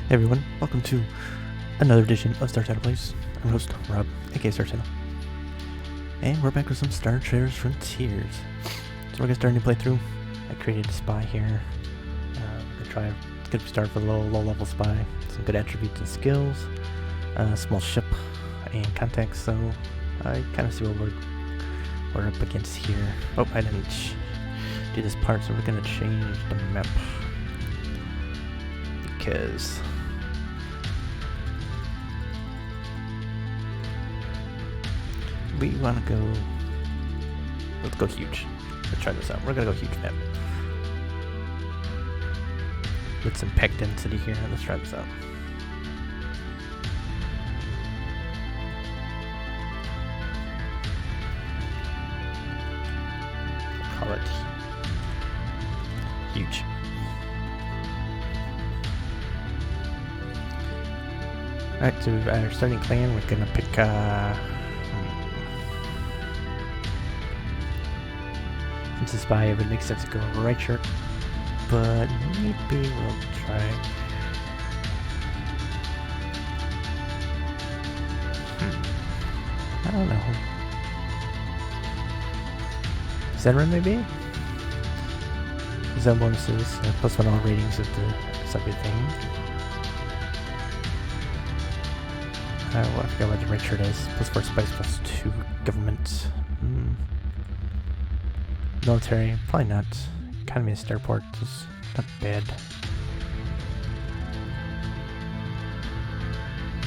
Hey everyone, welcome to another edition of Star Title Plays. I'm your host, Rob, aka Star Title. And we're back with some Star Traders Frontiers. So we're gonna start a new playthrough. I created a spy here. It's gonna start with a low level spy. Some good attributes and skills. Small ship and contacts, so I kinda see what we're up against here. Oh, I didn't do this part, so we're gonna change the map. Because we want to go. Let's go huge. Let's try this out. We're gonna go huge map with some pack density here. Let's try this out. Call it huge. Alright, so our starting clan, we're gonna pick since the spy, it would make sense to go over right shirt, but maybe we'll try. I don't know. Zenrin maybe? Zen bonuses, +1 all ratings of the subject thing. Well, I forgot what the right shirt is. +4 spice, +2 government. Military, probably not. Economy and starport is not bad.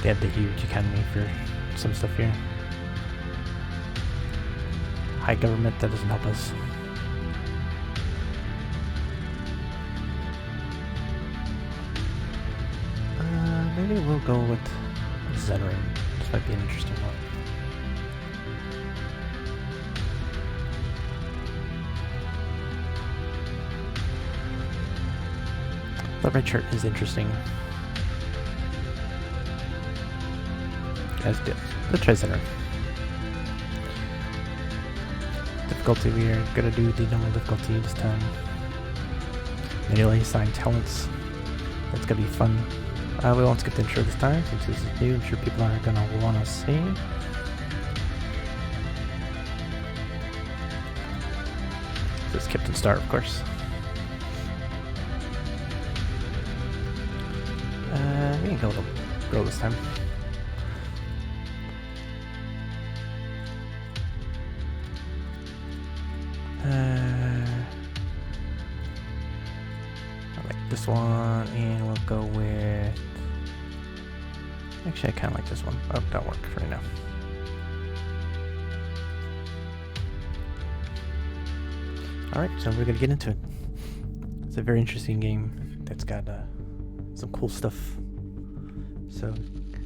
They have the huge economy for some stuff here. High government, that doesn't help us. Maybe we'll go with Zenrin. This might be an interesting one. The red shirt is interesting. Let's try Zenrin. Difficulty, we are gonna do the normal difficulty this time. Manually assigned talents. That's gonna be fun. We won't skip the intro this time since this is new. I'm sure people aren't gonna wanna see. So skip and start, of course. We can go with a girl this time. I like this one, and we'll go with. Actually, I kind of like this one. Oh, that'll work for right now. Alright, so we're gonna get into it. It's a very interesting game that's got some cool stuff. So,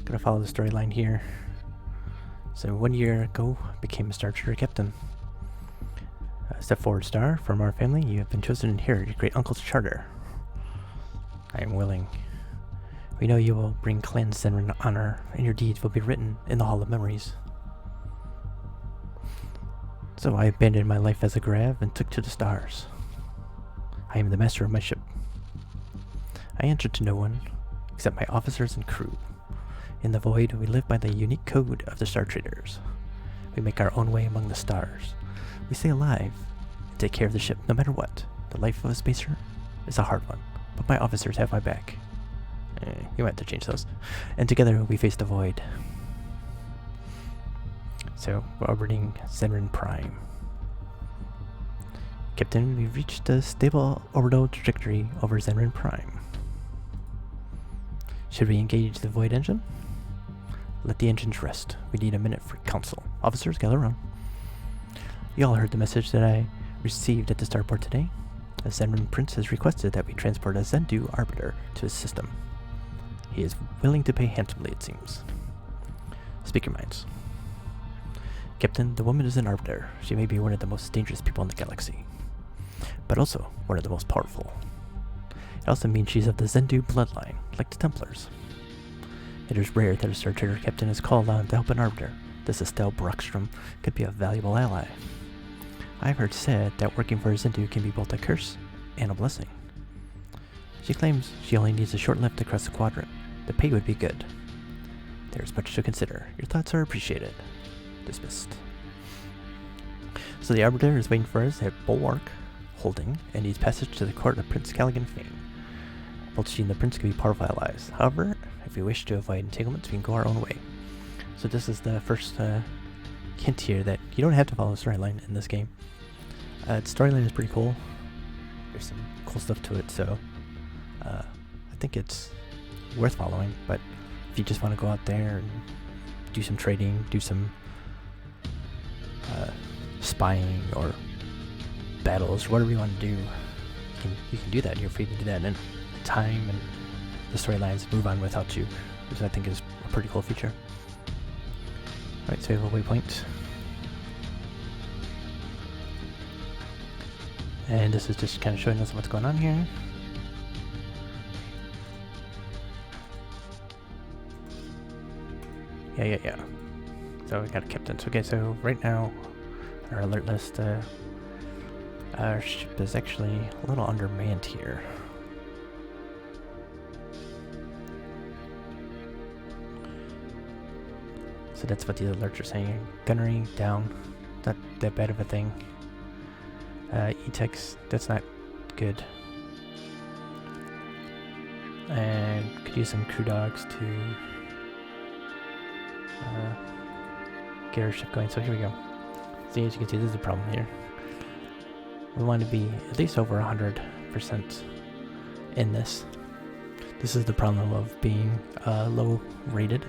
gonna follow the storyline here. So, 1 year ago, I became a Star Trader captain. Step forward, Star. From our family, you have been chosen to inherit your great uncle's charter. I am willing. We know you will bring Clan Zenrin honor, and your deeds will be written in the Hall of Memories. So I abandoned my life as a grav and took to the stars. I am the master of my ship. I answer to no one, except my officers and crew. In the void, we live by the unique code of the Star Traders. We make our own way among the stars. We stay alive and take care of the ship no matter what. The life of a spacer is a hard one, but my officers have my back. You might have to change those. And together we face the void. So, we're orbiting Zenrin Prime. Captain, we've reached a stable orbital trajectory over Zenrin Prime. Should we engage the void engine? Let the engines rest. We need a minute for council. Officers, gather around. You all heard the message that I received at the starport today. A Zenrin Prince has requested that we transport a Zendu Arbiter to his system. He is willing to pay handsomely, it seems. Speak your minds. Captain, the woman is an Arbiter. She may be one of the most dangerous people in the galaxy, but also one of the most powerful. It also means she's of the Zendu bloodline, like the Templars. It is rare that a Star Trader captain is called on to help an Arbiter. This Estelle Brockstrom could be a valuable ally. I've heard said that working for a Zendu can be both a curse and a blessing. She claims she only needs a short lift across the quadrant, The pay would be good. There's much to consider. Your thoughts are appreciated. Dismissed. So the Arbiter is waiting for us at Bulwark Holding, and needs passage to the court of Prince Callaghan Fane. Both she and the prince can be powerful allies. However, if we wish to avoid entanglements, we can go our own way. So this is the first hint here that you don't have to follow the storyline in this game. Its storyline is pretty cool. There's some cool stuff to it, so I think it's worth following. But if you just want to go out there and do some trading, do some spying or battles, whatever you want to do, you can do that. You're free to do that in time, and the storylines move on without you, which I think is a pretty cool feature. Alright, so we have a waypoint. And this is just kind of showing us what's going on here. Yeah. So we got a captain. Okay, so right now, our alert list, our ship is actually a little undermanned here. So that's what these alerts are saying. Gunnery down, not that bad of a thing. E-techs, that's not good. And could use some crew dogs to get our ship going. So here we go. See, as you can see, this is a problem here. We want to be at least over 100% in this. This is the problem of being low rated.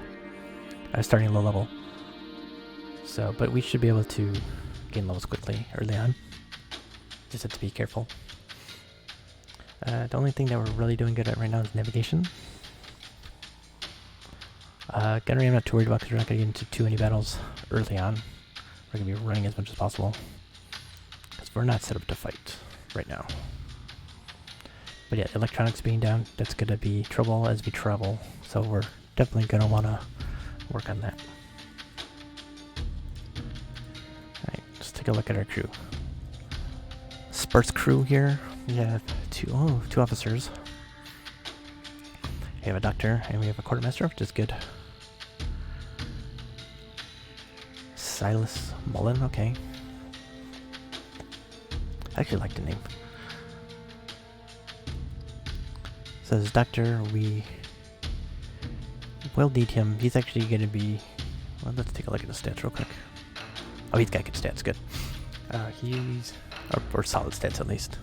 Starting low level. So, but we should be able to gain levels quickly early on. Just have to be careful. The only thing that we're really doing good at right now is navigation. Gunnery I'm not too worried about because we're not going to get into too many battles early on. We're going to be running as much as possible because we're not set up to fight right now. But yeah, electronics being down, that's going to be trouble as we travel. So we're definitely going to want to work on that. Alright, let's take a look at our crew. Sparse crew here. We have two officers. We have a doctor and we have a quartermaster, which is good. Silas Mullen, okay. I actually like the name. So this doctor, we will need him. He's actually going to be... Well, let's take a look at the stats real quick. Oh, he's got good stats, good. He's... Or solid stats, at least.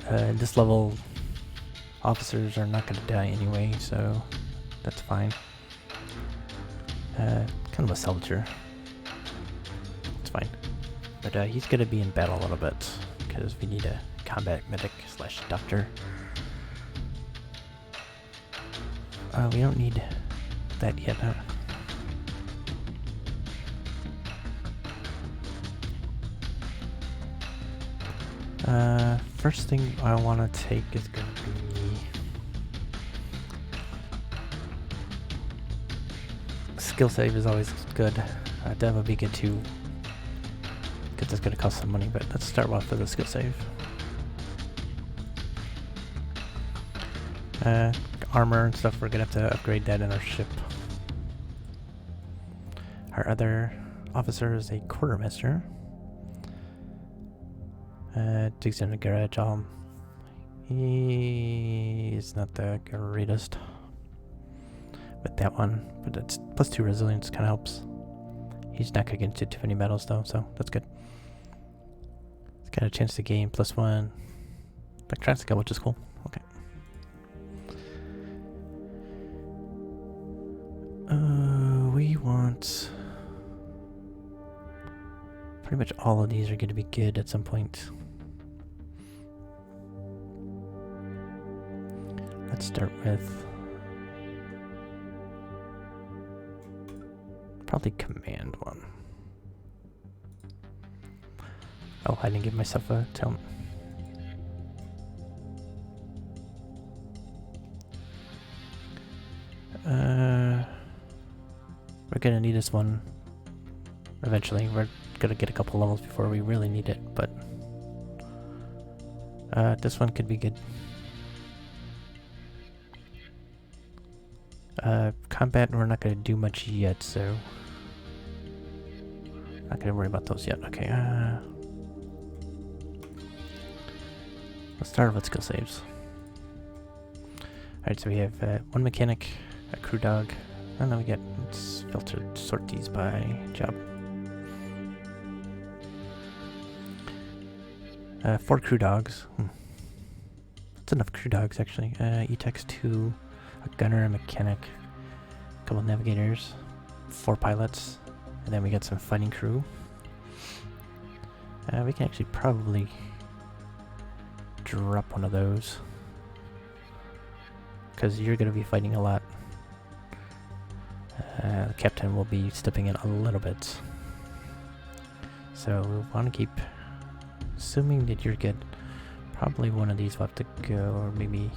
This level, officers are not going to die anyway, so that's fine. Kind of a salvager. It's fine. But he's going to be in battle a little bit, because we need a combat medic / doctor. We don't need that yet, huh? First thing I want to take is going to be skill save is always good. That would be good too, because that's going to cost some money, but let's start off with a skill save. Armor and stuff, we're going to have to upgrade that in our ship. Our other officer is a quartermaster. Digs in the garage. He's not the greatest with that one, but it's +2 resilience, kind of helps. He's not going to get into too many battles though, so that's good. It's got a chance to gain +1 electronic skill, which is cool. Okay. We want... Pretty much all of these are going to be good at some point. Let's start with probably command one. Oh, I didn't give myself a talent. We're gonna need this one eventually. We're gonna get a couple levels before we really need it, but This one could be good. Combat, we're not going to do much yet, so... Not going to worry about those yet. Okay, let's start with skill saves. Alright, so we have one mechanic, a crew dog, and then we get, let's sort these by job. 4 crew dogs. That's enough crew dogs, actually. E-Techs 2, a gunner, a mechanic, a couple navigators, 4 pilots, and then we got some fighting crew. We can actually probably drop one of those, because you're going to be fighting a lot. The captain will be stepping in a little bit. So we want to keep, assuming that you're good, probably one of these will have to go, or maybe...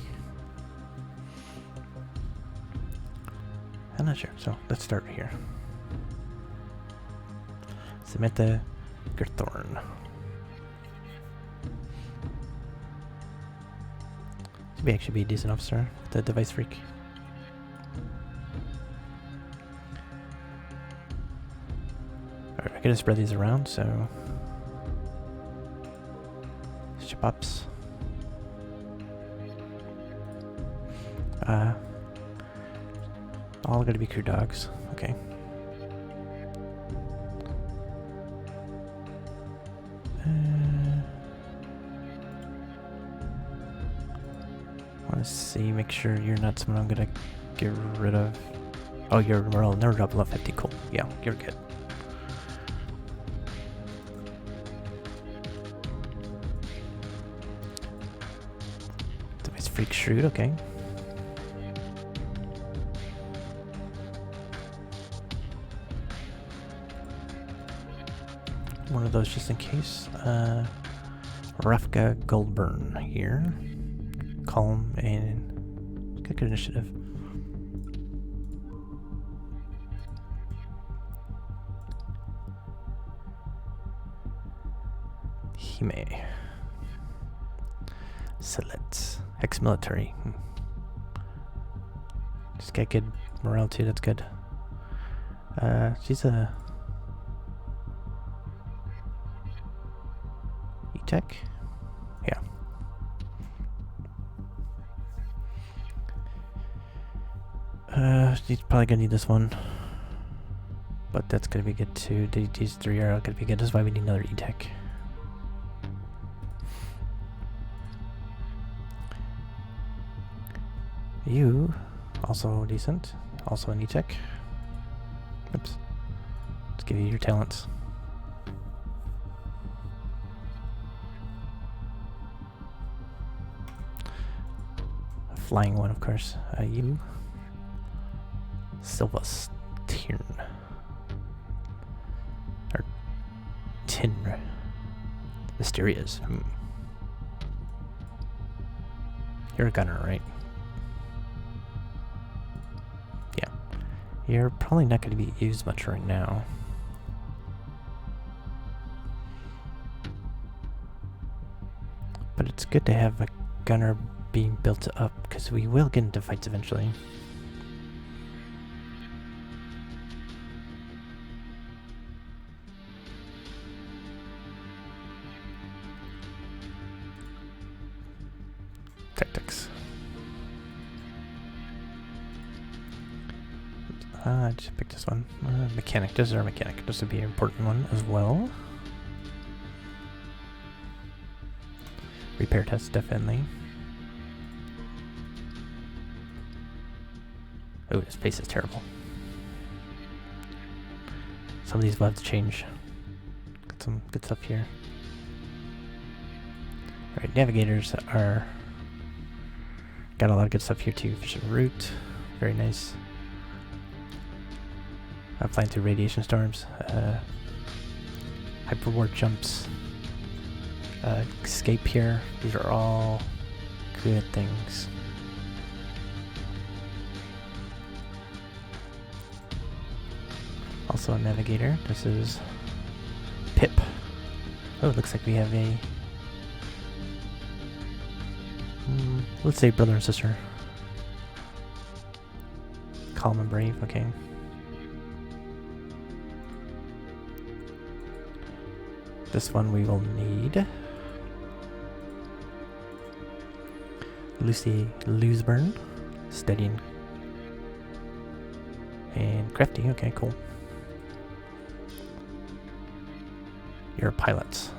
I'm not sure, so let's start here. Samantha Gerthorn. This may actually be a decent officer, the device freak. Alright, we're gonna spread these around, so... Ship ups. All gonna be crew dogs. Okay. Let's see, make sure you're not someone I'm gonna get rid of. Oh, you're never up level 50. Cool. Yeah, you're good. Device freak shrewd. Okay. One of those just in case. Rafka Goldburn here. Calm and good initiative. Hime. Select. Ex-military. Just got good morale too, that's good. She's a... E-Tech? Yeah. She's probably gonna need this one. But that's gonna be good too. These 3 are gonna be good. That's why we need another E-Tech. You, also decent. Also an E-Tech. Oops. Let's give you your talents. A flying one, of course. You. Silvas Tirn. Or Tin. Mysterious. You're a gunner, right? Yeah. You're probably not going to be used much right now. But it's good to have a gunner being built up, because we will get into fights eventually. Tactics. I just picked this one. Mechanic. This is our mechanic. This would be an important one as well. Repair test, definitely. Oh, this pace is terrible. Some of these will have to change. Got some good stuff here. Alright, navigators are... Got a lot of good stuff here too. Efficient route. Very nice. I'm flying through radiation storms. Hyper warp jumps. Escape here. These are all good things. Also a navigator. This is Pip. Oh, it looks like we have a Let's say brother and sister. Calm and brave, okay. This one we will need. Lucy Looseburn, steady and crafty. Okay, cool. You're a pilot.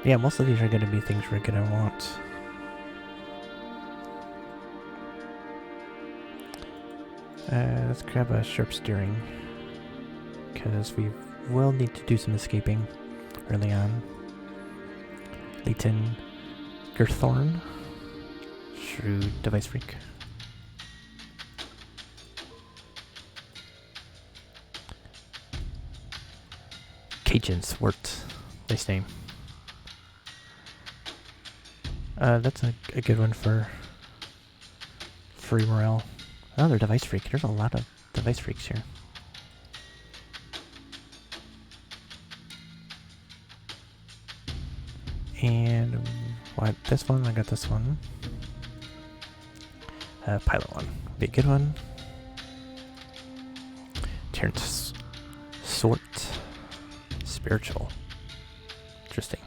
Yeah, most of these are going to be things we're going to want. Let's grab a sharp steering, because we will need to do some escaping early on. Leighton Gerthorn, shrewd device freak. Cajun Swart, nice name. That's a good one for free morale. Another device freak. There's a lot of device freaks here. And what? This one? I got this one. Pilot one. Be a good one. Terrence Sort. Spiritual. Interesting.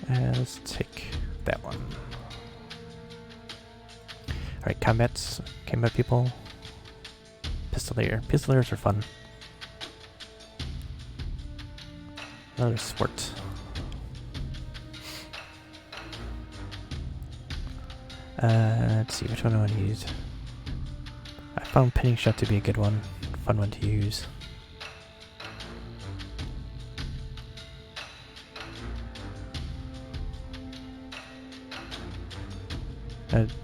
Let's take that one. Alright, combat people. Pistolier. Pistoliers are fun. Another sport. Let's see, which one do I want to use? I found pinning shot to be a good one. Fun one to use.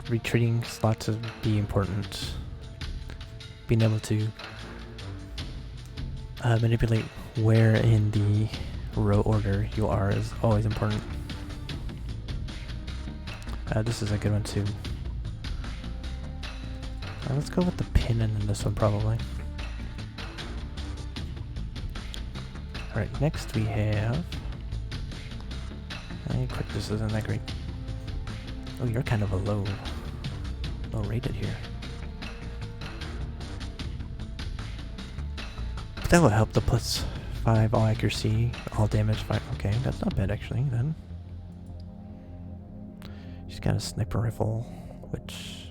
Retreating slots would be important. Being able to manipulate where in the row order you are is always important. This is a good one too. Let's go with the pin and then this one probably. Alright, next we have... quickness isn't that great. Oh, you're kind of a low rated here. But that will help the +5 all accuracy, all damage 5. Okay, that's not bad actually then. She's got a sniper rifle, which...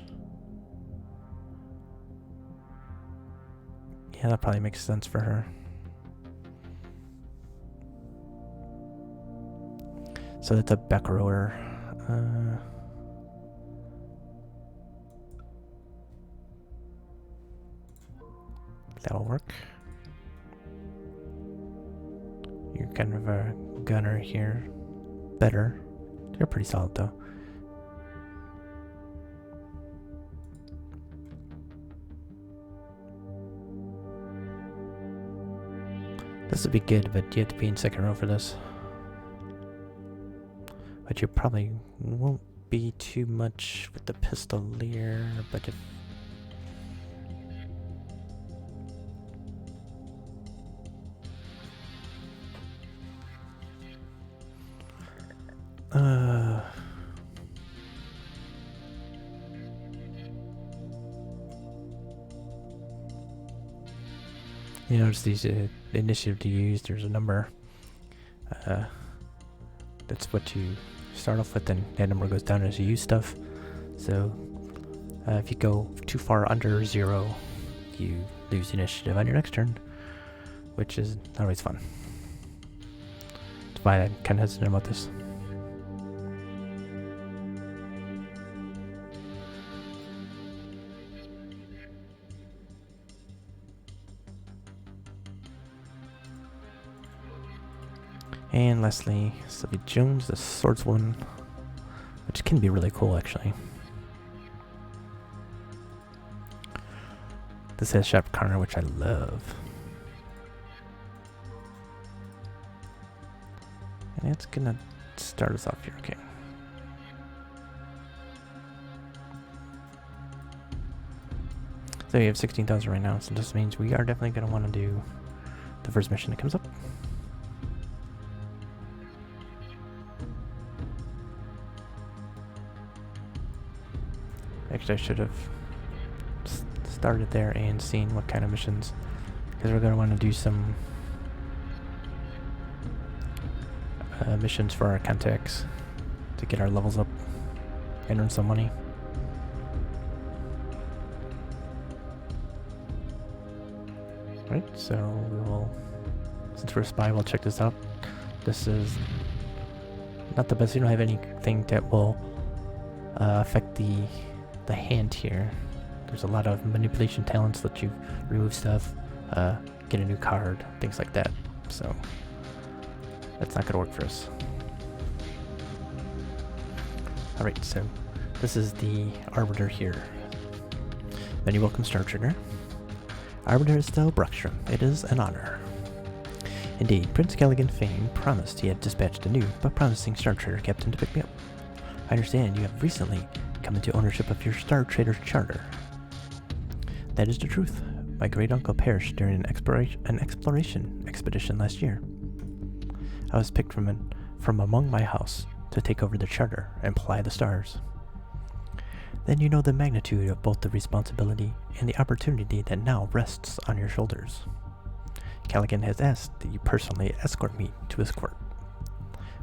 yeah, that probably makes sense for her. So that's a back rower. That'll work. You're kind of a gunner here. Better. You're pretty solid though. This would be good, but you have to be in second row for this. But you probably won't be too much with the pistolier, but if... you notice these initiative to use, there's a number. That's what you start off with, and that number goes down as you use stuff. So if you go too far under 0, you lose initiative on your next turn, which is not always fun. That's why I'm kind of hesitant about this. And lastly, Sylvie Jones, the swordswoman, which can be really cool actually. This has sharp corner, which I love. And it's gonna start us off here, okay. So we have 16,000 right now, so this means we are definitely going to want to do the first mission that comes up. Actually, I should have started there and seen what kind of missions, because we're going to want to do some missions for our contacts to get our levels up and earn some money. Right, so we will, since we're a spy, we'll check this out. This is not the best. You don't have anything that will affect the hand here. There's a lot of manipulation talents that you remove stuff, get a new card, things like that. So that's not gonna work for us. Alright, so this is the Arbiter here. Many welcome, Star Trigger. Arbiter Estelle Brockstrom, it is an honor. Indeed, Prince Callaghan Fane promised he had dispatched a new but promising Star Trader captain to pick me up. I understand you have recently come into ownership of your Star Trader charter. That is the truth. My great uncle perished during an exploration expedition last year. I was picked from among my house to take over the charter and ply the stars. Then you know the magnitude of both the responsibility and the opportunity that now rests on your shoulders. Callaghan has asked that you personally escort me to his court.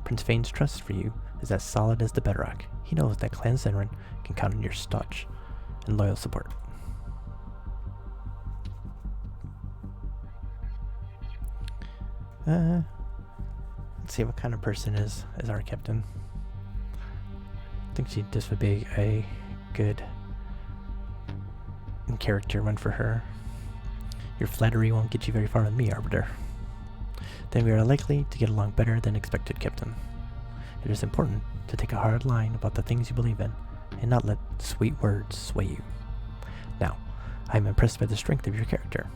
Prince Fane's trust for you is as solid as the bedrock. He knows that Clan Zenrin can count on your staunch and loyal support. Let's see what kind of person is our captain. I think this would be a good character one for her. Your flattery won't get you very far with me, Arbiter. Then we are likely to get along better than expected, Captain. It is important to take a hard line about the things you believe in, and not let sweet words sway you. Now, I am impressed by the strength of your character.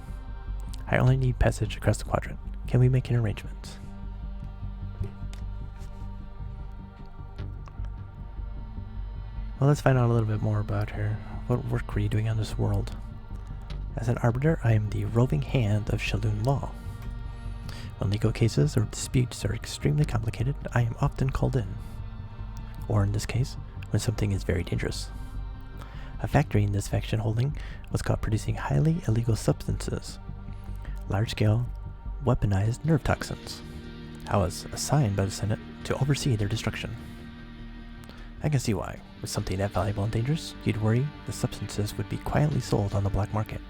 I only need passage across the quadrant. Can we make an arrangement? Well, let's find out a little bit more about her. What work were you doing on this world? As an arbiter, I am the roving hand of Shaloon law. When legal cases or disputes are extremely complicated, I am often called in. Or in this case, when something is very dangerous. A factory in this faction holding was caught producing highly illegal substances. Large-scale, weaponized nerve toxins. I was assigned by the Senate to oversee their destruction. I can see why. With something that valuable and dangerous, you'd worry the substances would be quietly sold on the black market,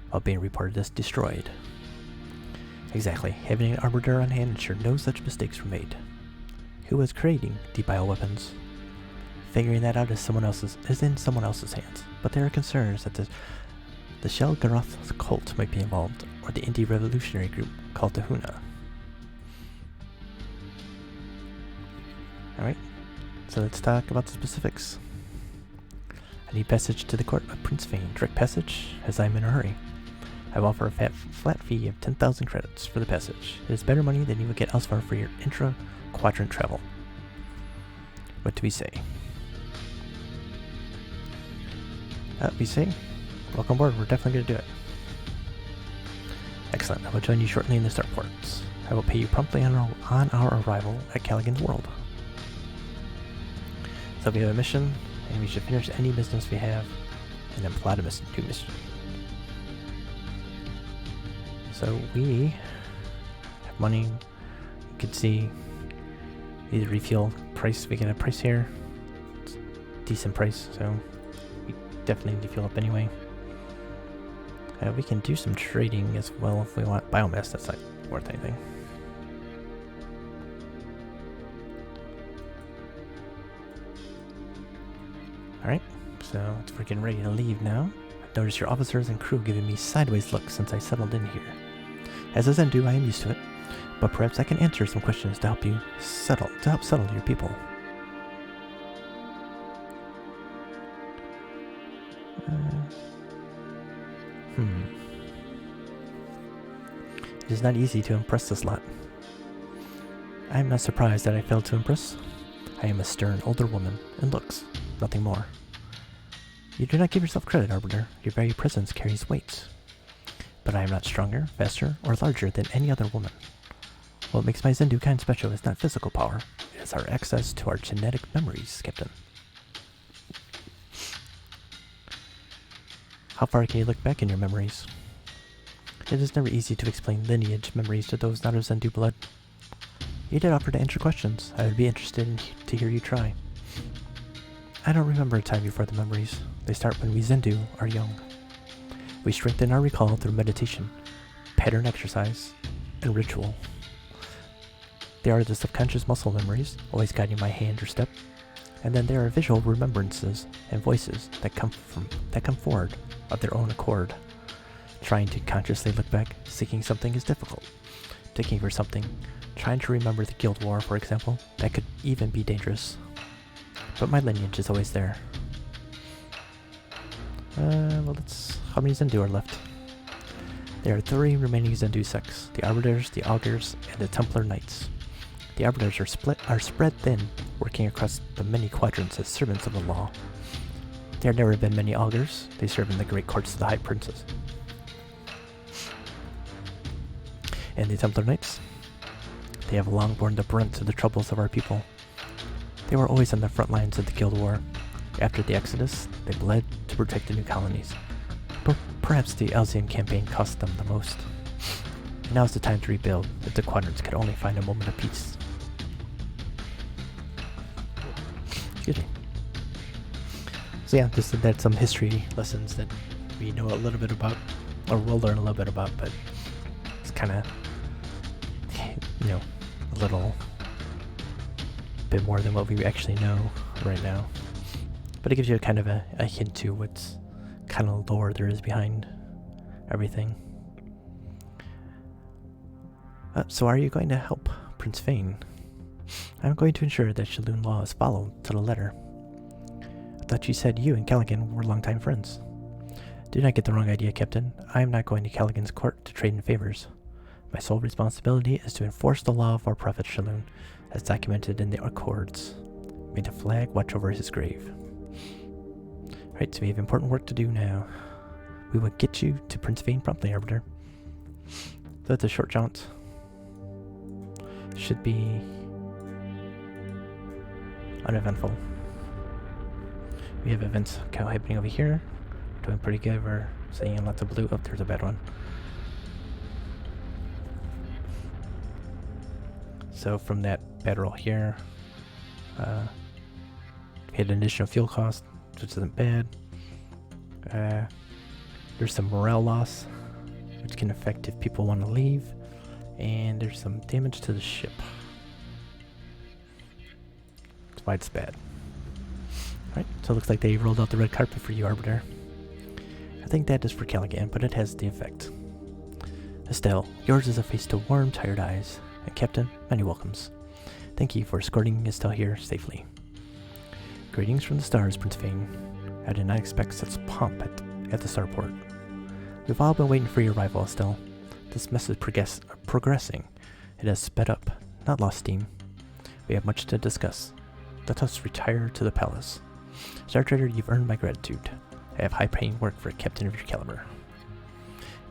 while being reported as destroyed. Exactly. Having an arbiter on hand ensured no such mistakes were made. Who was creating the bioweapons? Figuring that out is in someone else's hands, but there are concerns that the Shelgaroth cult might be involved, or the indie revolutionary group called Tahuna. Alright, so let's talk about the specifics. I need passage to the court of Prince Fane. Direct passage, as I am in a hurry. I will offer a flat fee of 10,000 credits for the passage. It is better money than you would get elsewhere for your intra-quadrant travel. What do we say? We say, welcome aboard, we're definitely going to do it. Excellent, I will join you shortly in the starports. I will pay you promptly on our arrival at Callaghan's world. So we have a mission, and we should finish any business we have, and then plot a new mission. So we have money. You can see the refuel price. We get a price here. It's a decent price, so we definitely need to fuel up anyway. We can do some trading as well if we want biomass. That's not worth anything. Alright, so we're getting ready to leave now. I've noticed your officers and crew giving me sideways looks since I settled in here. As a Zendu, I am used to it, but perhaps I can answer some questions to help settle your people. It is not easy to impress this lot. I am not surprised that I failed to impress. I am a stern older woman in looks, nothing more. You do not give yourself credit, Arbiter. Your very presence carries weight. But I am not stronger, faster, or larger than any other woman. What makes my Zendu kind special is not physical power. It is our access to our genetic memories, Captain. How far can you look back in your memories? It is never easy to explain lineage memories to those not of Zendu blood. You did offer to answer questions. I would be interested to hear you try. I don't remember a time before the memories. They start when we Zendu are young. We strengthen our recall through meditation, pattern exercise, and ritual. There are the subconscious muscle memories, always guiding my hand or step, and then there are visual remembrances and voices that come forward of their own accord. Trying to consciously look back, seeking something is difficult. Digging for something, trying to remember the Guild War, for example, that could even be dangerous. But my lineage is always there. How many Zendu are left? There are 3 remaining Zendu sects: the Arbiters, the Augurs, and the Templar Knights. The Arbiters are spread thin, working across the many quadrants as servants of the law. There have never been many Augurs. They serve in the great courts of the High Princes. And the Templar Knights? They have long borne the brunt of the troubles of our people. They were always on the front lines of the Guild War. After the Exodus, they bled to protect the new colonies. But perhaps the Elzian campaign cost them the most. Now's the time to rebuild, if the quadrants could only find a moment of peace. Excuse me. So yeah, that's some history lessons that we know a little bit about, or we'll learn a little bit about, but it's kind of, a little bit more than what we actually know right now. But it gives you kind of a hint to what's kind of lore there is behind everything. So are you going to help Prince Fane? I'm going to ensure that Shaloon law is followed to the letter. I thought you said you and Callaghan were longtime friends. Do not get the wrong idea, Captain. I am not going to Callaghan's court to trade in favors. My sole responsibility is to enforce the law of our prophet Shaloon, as documented in the Accords. May the flag watch over his grave. Right, so we have important work to do now. We will get you to Prince Fane promptly, Arbiter. So that's a short jaunt. Should be uneventful. We have events happening over here. Doing pretty good. We're seeing lots of blue. Oh, there's a bad one. So from that bad roll here, we had an additional fuel cost, which isn't bad. There's some morale loss, which can affect if people want to leave. And there's some damage to the ship. That's why it's bad. Alright, so it looks like they rolled out the red carpet for you, Arbiter. I think that is for Callaghan, but it has the effect. Estelle, yours is a face to warm, tired eyes. And Captain, many welcomes. Thank you for escorting Estelle here safely. Greetings from the stars, Prince Fane. I did not expect such pomp at the starport. We've all been waiting for your arrival, Estelle. This mess is progressing. It has sped up, not lost steam. We have much to discuss. Let us retire to the palace. Star Trader, you've earned my gratitude. I have high-paying work for a captain of your caliber.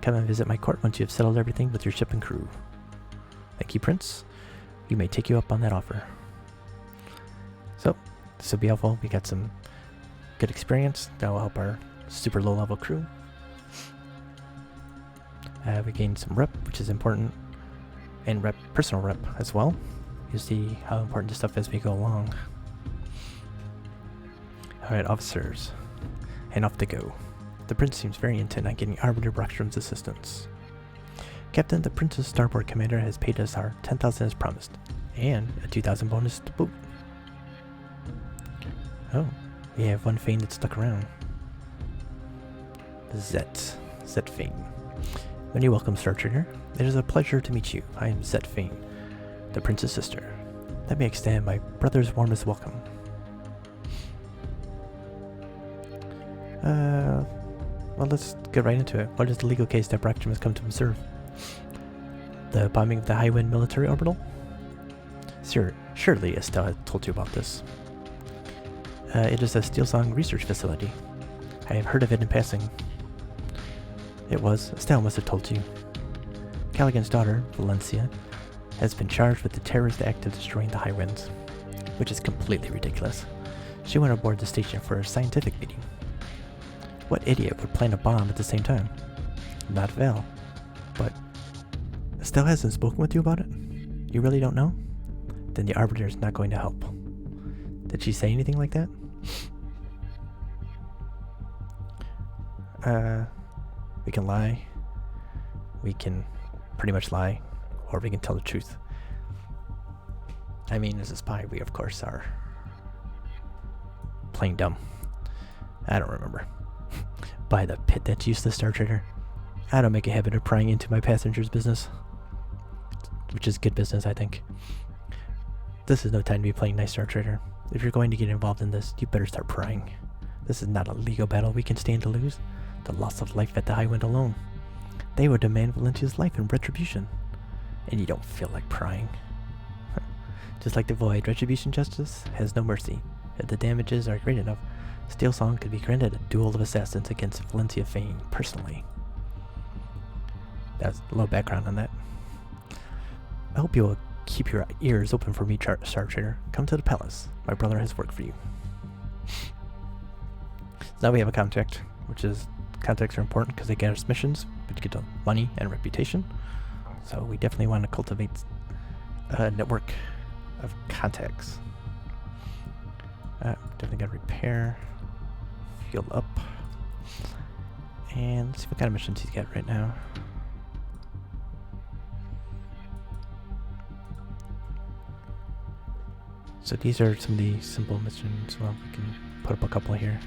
Come and visit my court once you have settled everything with your ship and crew. Thank you, Prince. We may take you up on that offer. So, this will be helpful. We got some good experience. That will help our super low-level crew. We gained some rep, which is important, and personal rep as well. You see how important this stuff is as we go along. Alright, officers. And off they go. The prince seems very intent on getting Arbiter Brockstrom's assistance. Captain, the prince's starboard commander has paid us our 10,000 as promised, and a 2,000 bonus to boot. Oh, we have one Fane that stuck around. Zet Fane. Many welcome, Star Trader. It is a pleasure to meet you. I am Zet Fane, the prince's sister. Let me extend my brother's warmest welcome. Well, let's get right into it. What is the legal case that Brockstrom has come to observe? The bombing of the Highwind military orbital? Surely Estelle had told you about this. It is a Steelsong research facility. I have heard of it in passing. Estelle must have told you. Callaghan's daughter, Valencia, has been charged with the terrorist act of destroying the High Winds, which is completely ridiculous. She went aboard the station for a scientific meeting. What idiot would plant a bomb at the same time? Not Val. But Estelle hasn't spoken with you about it? You really don't know? Then the Arbiter is not going to help. Did she say anything like that? We can lie. We can pretty much lie. Or we can tell the truth. I mean, as a spy, we of course are playing dumb. I don't remember. By the pit, that's useless, Star Trader. I don't make a habit of prying into my passengers' business. Which is good business, I think. This is no time to be playing nice, Star Trader. If you're going to get involved in this, you better start prying. This is not a legal battle we can stand to lose. The loss of life at the High Wind alone. They would demand Valencia's life in retribution. And you don't feel like prying. Just like the Void, retribution justice has no mercy. If the damages are great enough, Steel Song could be granted a duel of assassins against Valencia Fane personally. That's a little background on that. I hope you will keep your ears open for me, Star Trader. Come to the palace. My brother has work for you. So now we have a contact, which is contacts are important because they get us missions, which get us money and reputation. So we definitely want to cultivate a network of contacts. Definitely got to repair, fuel up, and let's see what kind of missions he's got right now. So these are some of the simple missions. Well, we can put up a couple here.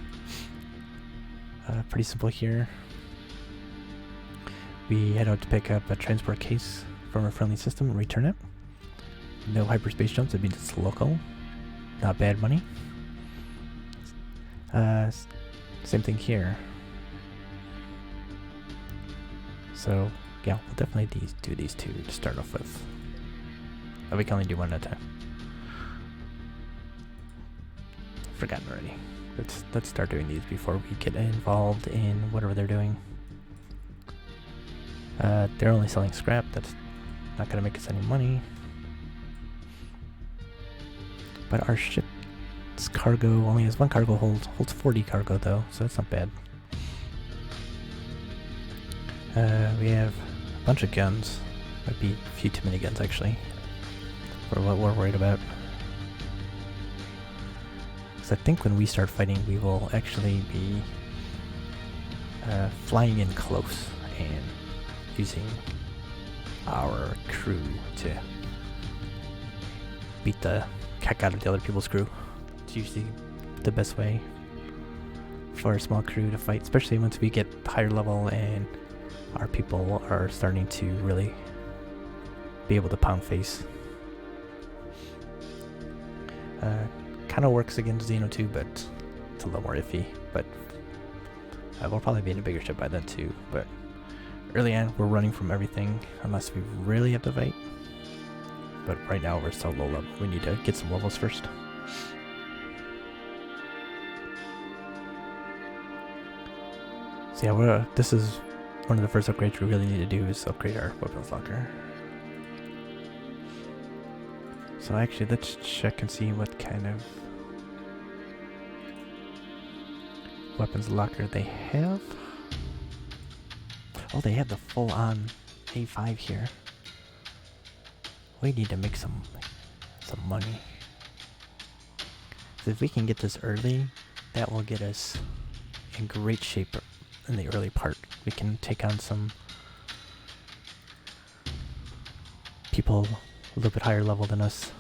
Pretty simple here. We head out to pick up a transport case from a friendly system and return it. No hyperspace jumps, it means it's local. Not bad money. Same thing here. So, yeah, we'll definitely do these two to start off with. Oh, we can only do one at a time. Forgotten already. Let's start doing these before we get involved in whatever they're doing. They're only selling scrap. That's not gonna make us any money. But our ship's cargo only has one cargo hold. Holds 40 cargo though, so that's not bad. We have a bunch of guns. Might be a few too many guns actually, for what we're worried about. I think when we start fighting, we will actually be flying in close and using our crew to beat the heck out of the other people's crew. It's usually the best way for a small crew to fight, especially once we get higher level and our people are starting to really be able to pound face. Kind of works against Xeno 2, but it's a little more iffy. But we'll probably be in a bigger ship by then too. But early on, we're running from everything unless we really have to fight. But right now, we're so low level. We need to get some levels first. So yeah, this is one of the first upgrades we really need to do is upgrade our weapons locker. So actually, let's check and see what kind of weapons locker they have. Oh, they have the full-on A5 here. We need to make some money. So if we can get this early, that will get us in great shape in the early part. We can take on some people a little bit higher level than us.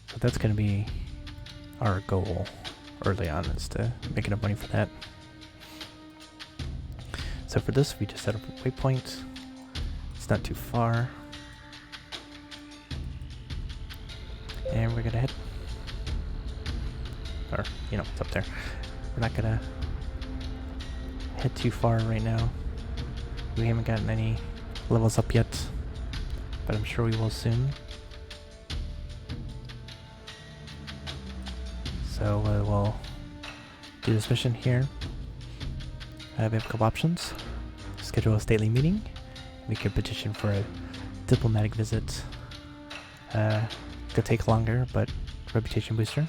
So that's going to be our goal early on, is to make enough money for that. So for this, we just set up a waypoint. It's not too far. And we're going to head. Or, it's up there. We're not going to head too far right now. We haven't gotten any levels up yet, but I'm sure we will soon. So we'll do this mission here, we have a couple options. Schedule a stately meeting. We could petition for a diplomatic visit. Could take longer, but reputation booster.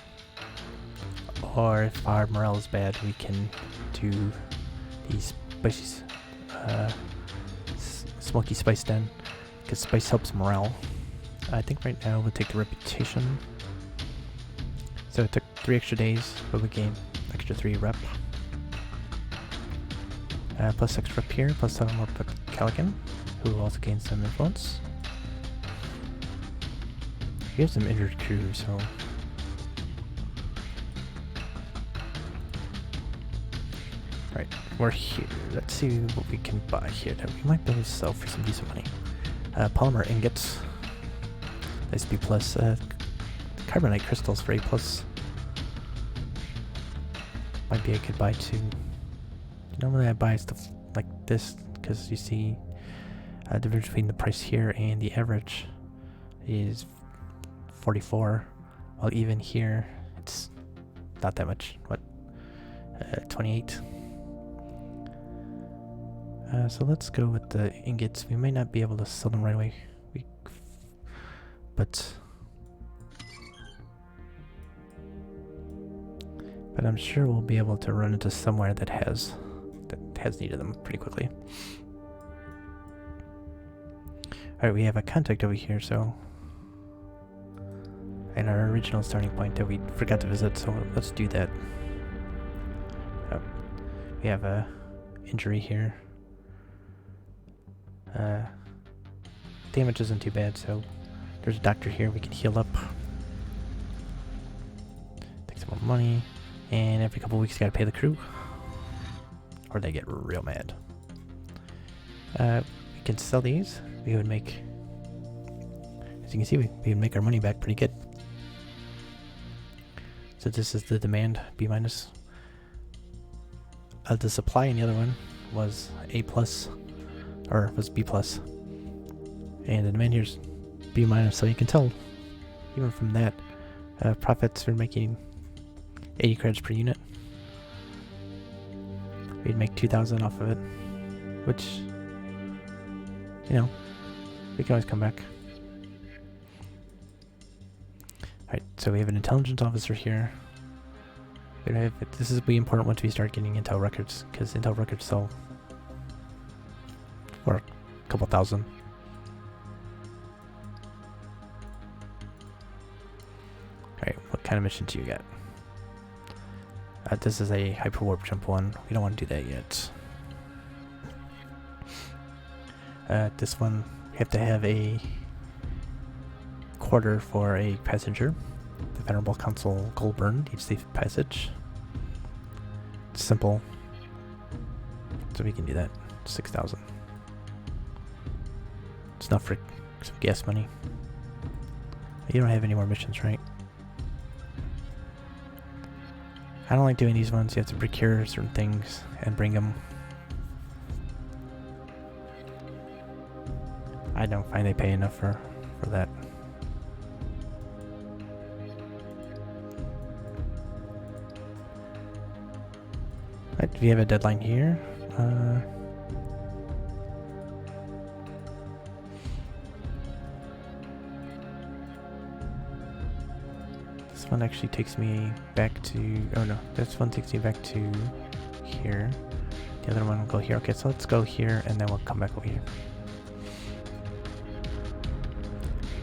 Or if our morale is bad, we can do these spicy, smoky spice den, because spice helps morale. I think right now we'll take the reputation. So it took 3 extra days, but we gain extra 3 rep. Plus 6 rep here, plus 7 more for Calican, who will also gain some influence. We have some injured crew, so... Alright, we're here. Let's see what we can buy here that we might be able to sell for some decent money. Polymer ingots. Nice B+. Carbonite crystals for A+. Might be a good buy too. Normally I buy stuff like this because you see the difference between the price here and the average is 44, while even here it's not that much. What? 28. So let's go with the ingots. We may not be able to sell them right away, but I'm sure we'll be able to run into somewhere that has needed them pretty quickly. Alright, we have a contact over here, so... And our original starting point that we forgot to visit, so let's do that. We have a injury here. Damage isn't too bad, so there's a doctor here we can heal up. Take some more money, and every couple weeks you gotta pay the crew, or they get real mad. We can sell these. We would make, as you can see, we would make our money back pretty good. So this is the demand, B-. The supply in the other one was A+, or was B+. And the demand here's B-, so you can tell, even from that, profits are making 80 credits per unit. We'd make 2,000 off of it, which, you know, we can always come back. Alright, so we have an intelligence officer here. This is be important once we start getting intel records, because intel records sell for a couple thousand. Alright, what kind of mission do you get? This is a hyper warp jump one. We don't want to do that yet. This one, we have to have a quarter for a passenger. The Venerable Council Goldburn needs safe passage. It's simple, so we can do that. 6,000. It's enough for some gas money. You don't have any more missions, right? I don't like doing these ones. You have to procure certain things and bring them. I don't find they pay enough for that. Right, do we have a deadline here? This one actually takes me back to... Oh no, this one takes me back to here. The other one will go here. Okay, so let's go here and then we'll come back over here.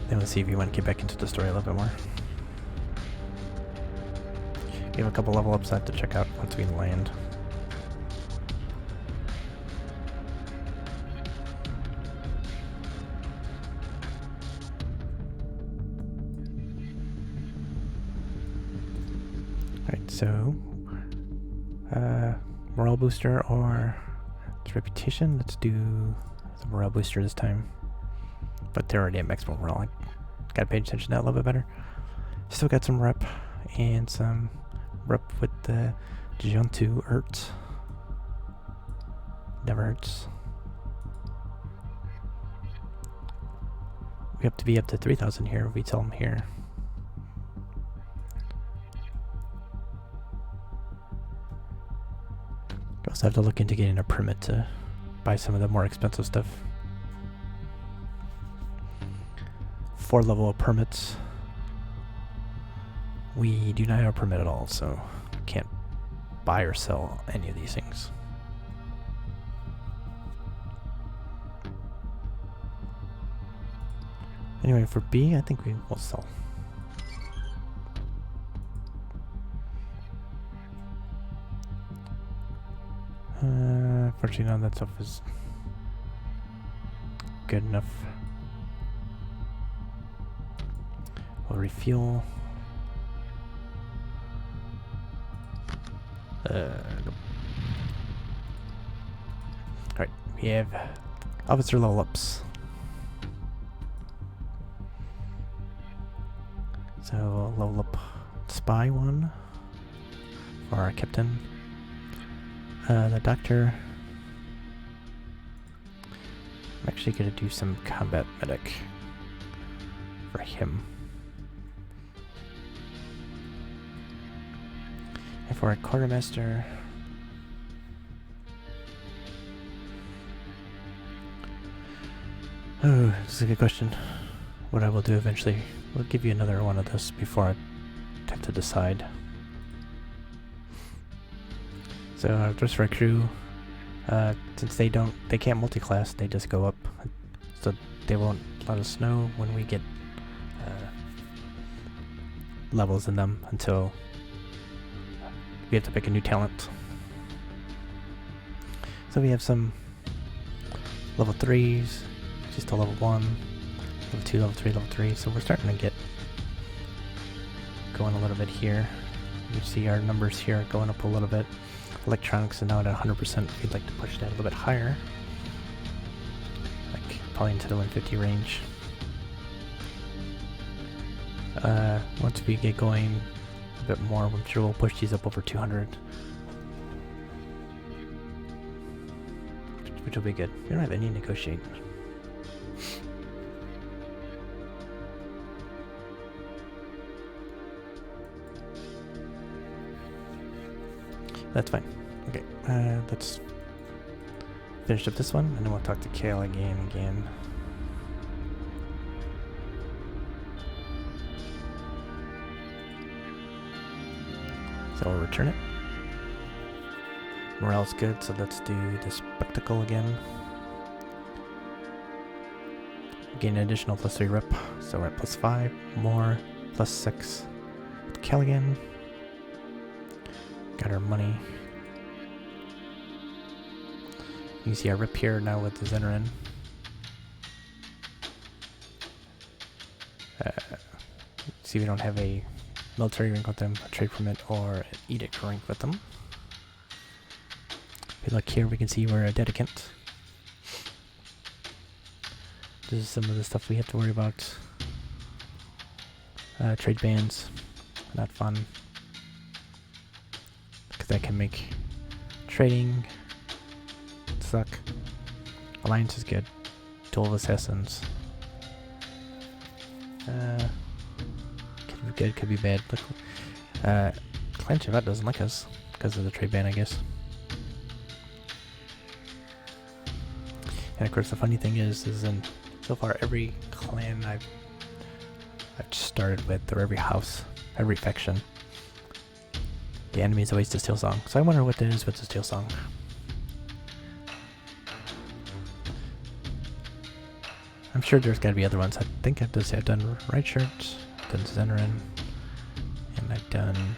Then we'll see if we want to get back into the story a little bit more. We have a couple level ups I have to check out once we land. Alright, so morale booster or its reputation. Let's do the morale booster this time. But they're already at maximum morale. I gotta pay attention to that a little bit better. Still got some rep and some rep with the Jiantu Ert. Never hurts. We have to be up to 3,000 here if we tell them here. So I have to look into getting a permit to buy some of the more expensive stuff. 4 level of permits. We do not have a permit at all, so can't buy or sell any of these things. Anyway, for B, I think we will sell. Fortunately, none of that stuff is good enough. We'll refuel. Nope. Alright, we have officer level ups. So we'll level up spy 1 for our captain. The doctor. I'm actually gonna do some combat medic for him. And for a quartermaster, oh, this is a good question. What I will do eventually, we'll give you another one of this before I have to decide. So just for a crew, since they can't multi-class, they just go up. So they won't let us know when we get levels in them until we have to pick a new talent. So we have some level 3s, just a level 1, level 2, level 3, level 3. So we're starting to get going a little bit here. You see our numbers here going up a little bit. Electronics are now at 100%. We'd like to push that a little bit higher, like probably into the 150 range. Once we get going a bit more, I'm sure we'll push these up over 200, which will be good. We don't have any negotiate. That's fine. Okay, let's finish up this one, and then we'll talk to Kale again. So we'll return it. Morale's good, so let's do the spectacle again. Gain an additional +3 rep, so we're at +5, more, +6. Callaghan. Got our money. You can see our rep here now with the Zenerin. See, we don't have a military rank with them, a trade permit, or an edict rank with them. If we look here, we can see we're a dedicant. This is some of the stuff we have to worry about. Trade bans, not fun, because that can make trading suck. Alliance is good. Duel of Assassins. Could be good, could be bad. Look, Clan Chevet doesn't like us because of the trade ban, I guess. And of course, the funny thing is in so far every clan I've started with, or every house, every faction, the enemy is always the Steel Song. So I wonder what that is with the Steel Song. I'm sure there's got to be other ones. I think I've done Right Shirt, I've done Zenerin, and I've done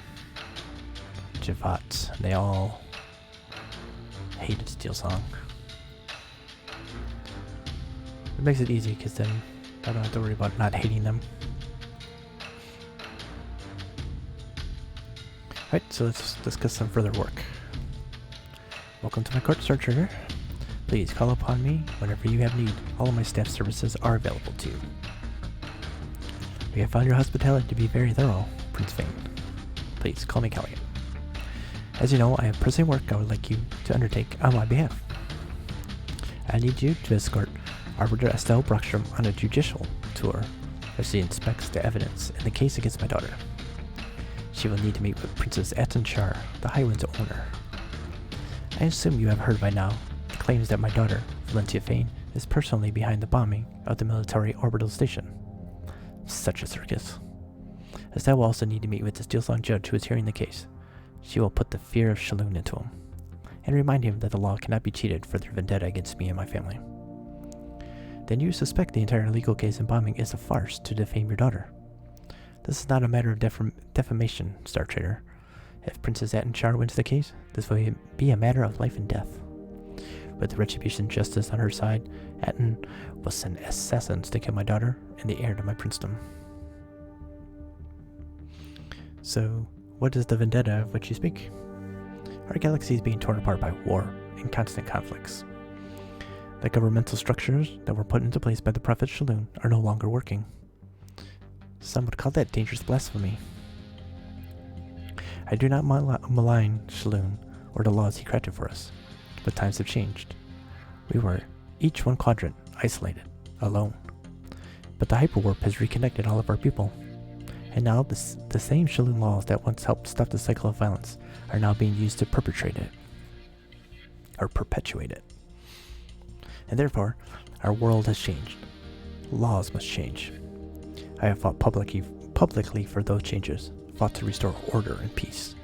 Javat. They all hated Steel Song. It makes it easy because then I don't have to worry about not hating them. Alright, so let's discuss some further work. Welcome to my court, Star Trigger. Please call upon me whenever you have need. All of my staff services are available to you. We have found your hospitality to be very thorough, Prince Vane. Please call me Callaghan. As you know, I have pressing work I would like you to undertake on my behalf. I need you to escort Arbiter Estelle Brockstrom on a judicial tour as she inspects the evidence in the case against my daughter. She will need to meet with Princess Atenshar, the Highwind's owner. I assume you have heard by now claims that my daughter, Valencia Fane, is personally behind the bombing of the military orbital station. Such a circus. Estelle will also need to meet with the Steelsong judge who is hearing the case. She will put the fear of Shaloon into him, and remind him that the law cannot be cheated for their vendetta against me and my family. Then you suspect the entire legal case and bombing is a farce to defame your daughter. This is not a matter of defamation, Star Trader. If Princess Attenchar wins the case, this will be a matter of life and death. With the retribution justice on her side, Atten will send assassins to kill my daughter and the heir to my princedom. So, what is the vendetta of which you speak? Our galaxy is being torn apart by war and constant conflicts. The governmental structures that were put into place by the Prophet Shaloon are no longer working. Some would call that dangerous blasphemy. I do not malign Shaloon or the laws he crafted for us, but times have changed. We were each one quadrant, isolated, alone. But the hyperwarp has reconnected all of our people. And now the same Shaloon laws that once helped stop the cycle of violence are now being used to perpetuate it. And therefore, our world has changed. Laws must change. I have fought publicly for those changes, fought to restore order and peace.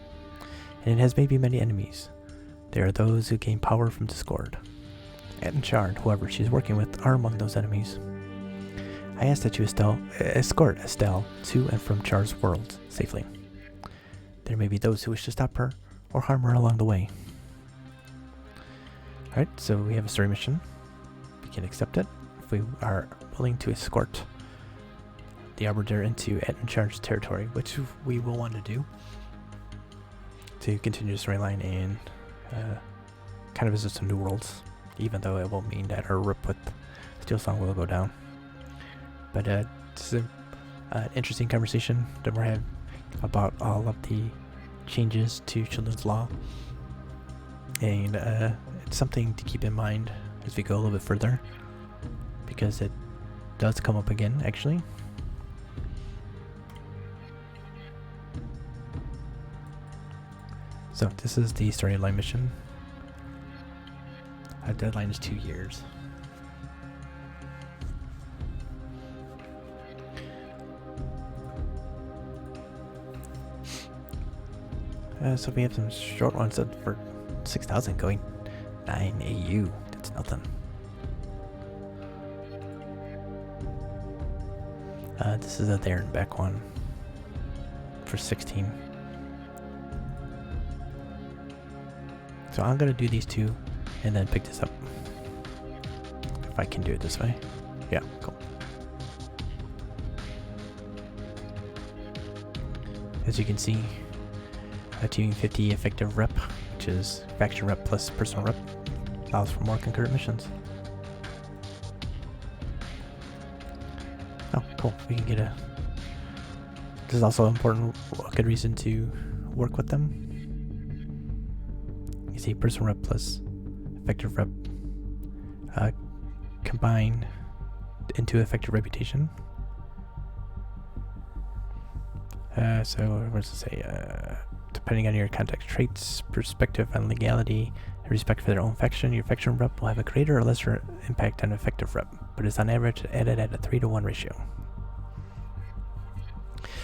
And it has made me many enemies. There are those who gain power from discord. Attenchar and whoever she is working with are among those enemies. I ask that you escort Estelle to and from Char's world safely. There may be those who wish to stop her or harm her along the way. Alright, so we have a story mission. We can accept it if we are willing to escort the Arbiter into Attenchar's territory, which we will want to do to continue the storyline and kind of visit some new worlds, even though it will mean that our rip with Steelsong will go down. But this is an interesting conversation that we're having about all of the changes to Shaloon's law. And it's something to keep in mind as we go a little bit further, because it does come up again, actually. So this is the storyline mission. Our deadline is 2 years. So we have some short ones for 6,000 going 9 AU. That's nothing. This is a there and back one for 16. So I'm gonna do these two and then pick this up. If I can do it this way. Yeah, cool. As you can see, achieving 50 effective rep, which is faction rep plus personal rep, allows for more concurrent missions. Oh, cool. We can get a... This is also important, a good reason to work with them. You see, personal rep plus effective rep combine into effective reputation. So what does it say? Depending on your contact traits, perspective on legality, and respect for their own faction, your faction rep will have a greater or lesser impact on effective rep, but is on average added at a 3-to-1 ratio.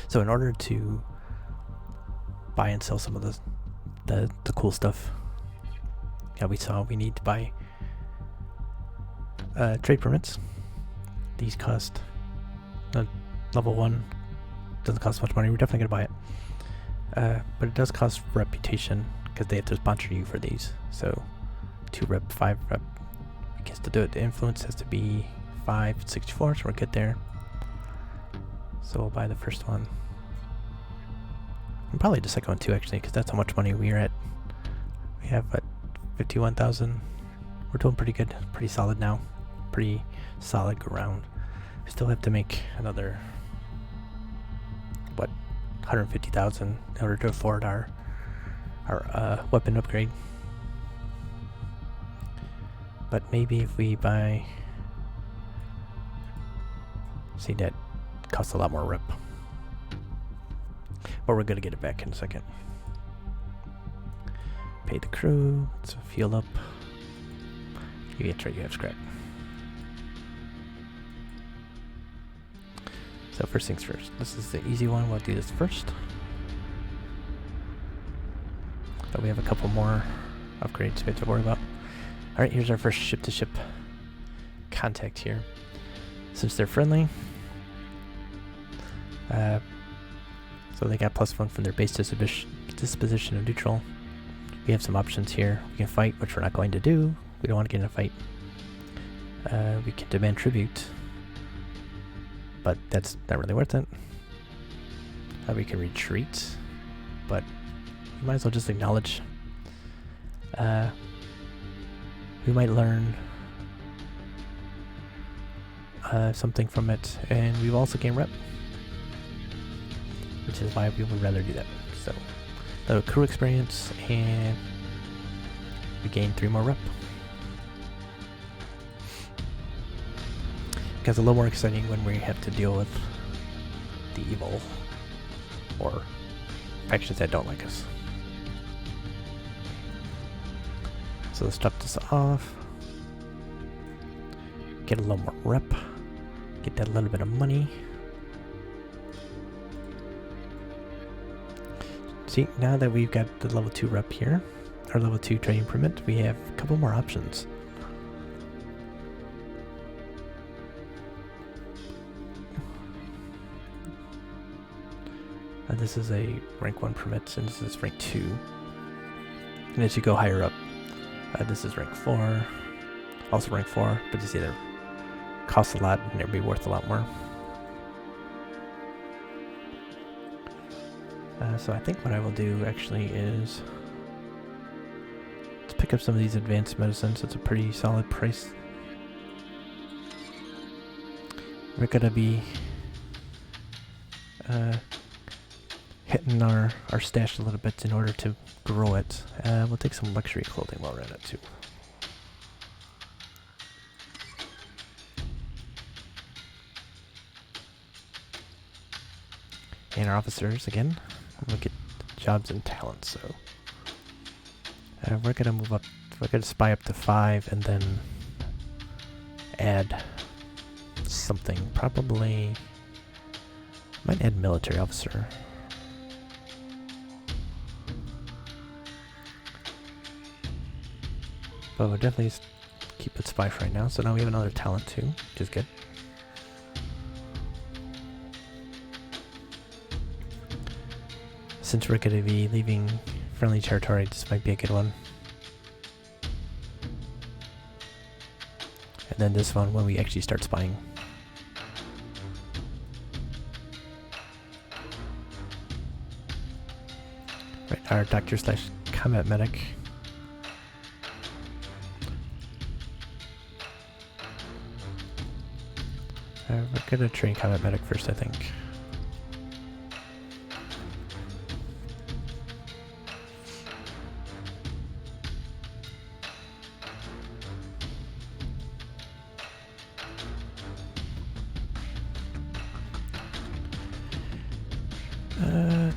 So in order to buy and sell some of the cool stuff, yeah, we saw we need to buy trade permits. These cost level 1 doesn't cost much money. We're definitely gonna buy it. But it does cost reputation because they have to sponsor you for these. So 2 rep, 5 rep. I guess to do it, the influence has to be 564, so we're good there. So we'll buy the first one. And probably the second one too, actually, because that's how much money we are at. We have 51,000. We're doing pretty good, pretty solid now. Pretty solid ground. We still have to make another, what, 150,000 in order to afford our weapon upgrade. But maybe if we buy, see, that costs a lot more rep, but we're gonna get it back in a second. pay the crew. Let's fuel up. That's right, you have scrap. So first things first. This is the easy one. We'll do this first. But we have a couple more upgrades we have to worry about. Alright, here's our first ship-to-ship contact here. Since they're friendly, so they got +1 from their base disposition of neutral. We have some options here. We can fight, which we're not going to do. We don't want to get in a fight. We can demand tribute, but that's not really worth it. We can retreat, but we might as well just acknowledge. We might learn something from it, and we've also gained rep, which is why we would rather do that. So, a little crew experience, and we gain 3 more rep. Because a little more exciting when we have to deal with the evil or factions that don't like us. So let's drop this off. Get a little more rep. Get that little bit of money. See, now that we've got the level 2 rep here, our level 2 training permit, we have a couple more options. This is a rank 1 permit, and this is rank 2. And as you go higher up, this is rank 4, also rank 4, but it's either costs a lot and it'll be worth a lot more. So I think what I will do actually is let's pick up some of these advanced medicines. It's a pretty solid price. We're gonna be hitting our stash a little bit in order to grow it. We'll take some luxury clothing while we're at it too. And our officers again. Look at jobs and talents. So we're gonna move up. We're gonna spy up to 5 and then add something. Probably might add military officer. But we'll definitely keep it spy for right now. So now we have another talent too, which is good. Since we're going to be leaving friendly territory, this might be a good one. And then this one when we actually start spying. Right, our doctor / combat medic. We're going to train combat medic first, I think.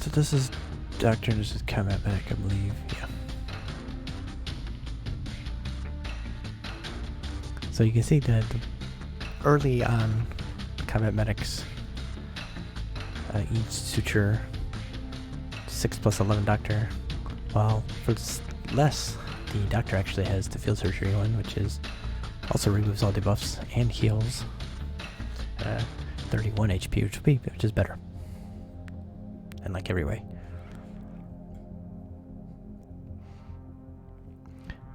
So this is doctor and this is combat medic, I believe. Yeah. So you can see that early on, combat medics each suture 6 + 11 doctor, while for less, the doctor actually has the field surgery one, which is also removes all debuffs and heals 31 HP, which is better. In like every way.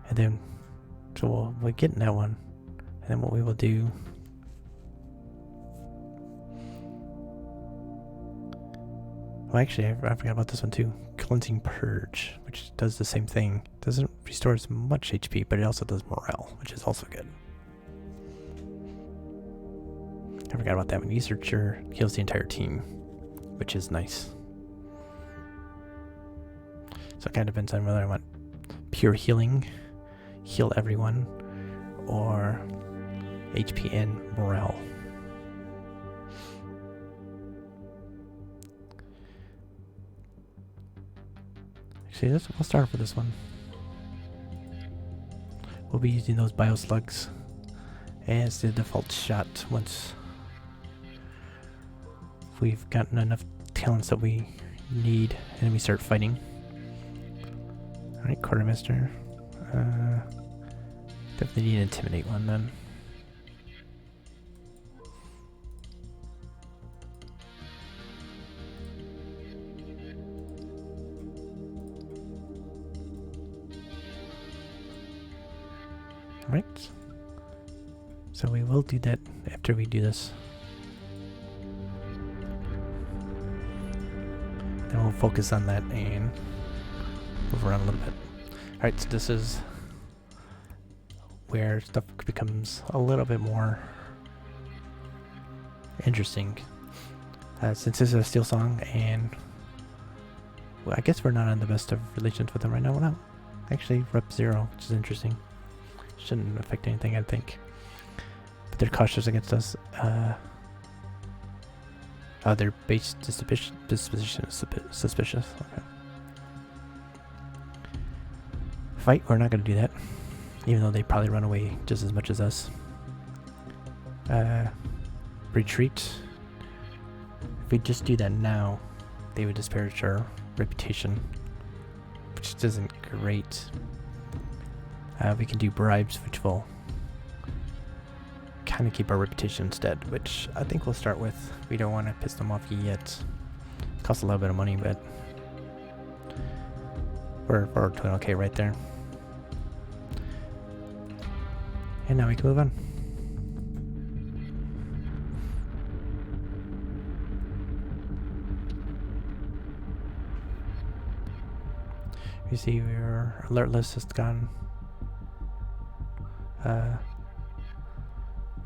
And then, so we'll get in that one. And then what we will do, well actually I forgot about this one too. Cleansing Purge, which does the same thing. Doesn't restore as much HP, but it also does morale, which is also good. I forgot about that one. Researcher heals the entire team, which is nice. So it kind of depends on whether I want pure healing, heal everyone, or HP and morale. Actually, we'll start with this one. we'll be using those bio slugs as the default shot once we've gotten enough talents that we need and we start fighting. Alright, quartermaster. Definitely need to intimidate one then. Right. So we will do that after we do this. Then we'll focus on that and move around a little bit. Alright, so this is where stuff becomes a little bit more interesting. Since this is a Steel Song and well, I guess we're not on the best of relations with them right now. We're not actually rep 0, which is interesting. Shouldn't affect anything, I think. But they're cautious against us. Their base disposition is suspicious. Okay. Fight, we're not going to do that. Even though they probably run away just as much as us. Retreat. If we just do that now, they would disparage our reputation, which isn't great. We can do bribes, which will kind of keep our reputation instead, which I think we'll start with. We don't want to piss them off yet. Costs a little bit of money, but we're doing okay right there. And now we can move on. You see your alert list has gone